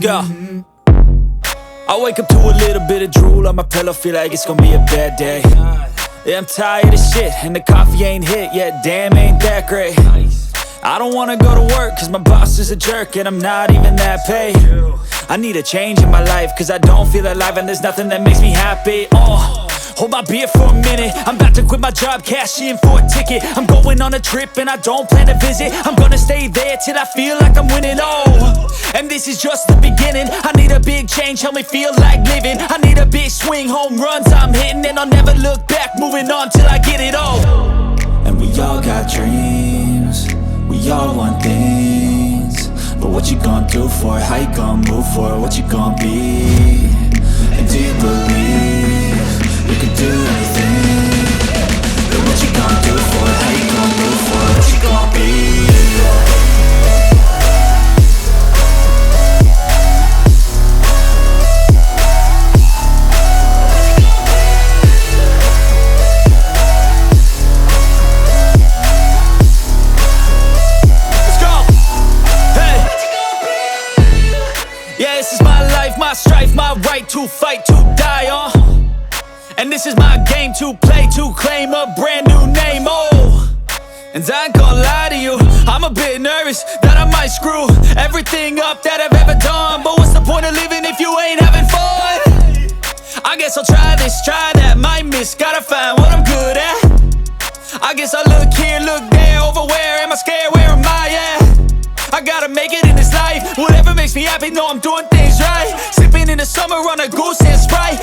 go. I wake up to a little bit of drool on my pillow, feel like it's gonna be a bad day. Yeah, I'm tired of shit, and the coffee ain't hit yet, damn, ain't that great. I don't wanna go to work, cause my boss is a jerk, and I'm not even that paid. I need a change in my life, cause I don't feel alive, and there's nothing that makes me happy. Hold my beer for a minute, I'm about to quit my job, cash in for a ticket. I'm going on a trip and I don't plan to visit. I'm gonna stay there till I feel like I'm winning, and this is just the beginning. I need a big change, help me feel like living. I need a big swing, home runs I'm hitting, and I'll never look back, moving on till I get it all. And we all got dreams, we all want things, but what you gonna do for it? How you gonna move for it? What you gonna be? And do you believe you can do anything? But what you gonna do for it? How you gonna move for it? What you gonna be? Let's go! Hey! Yeah, this is my life, my strife, my right to fight, to die on. And this is my game to play, to claim a brand new name, And I ain't gonna lie to you, I'm a bit nervous that I might screw everything up that I've ever done. But what's the point of living if you ain't having fun? I guess I'll try this, try that, might miss, gotta find what I'm good at. I guess I look here, look there, over where am I scared, where am I at? I gotta make it in this life, whatever makes me happy, know I'm doing things right. Sipping in the summer on a goose and Sprite,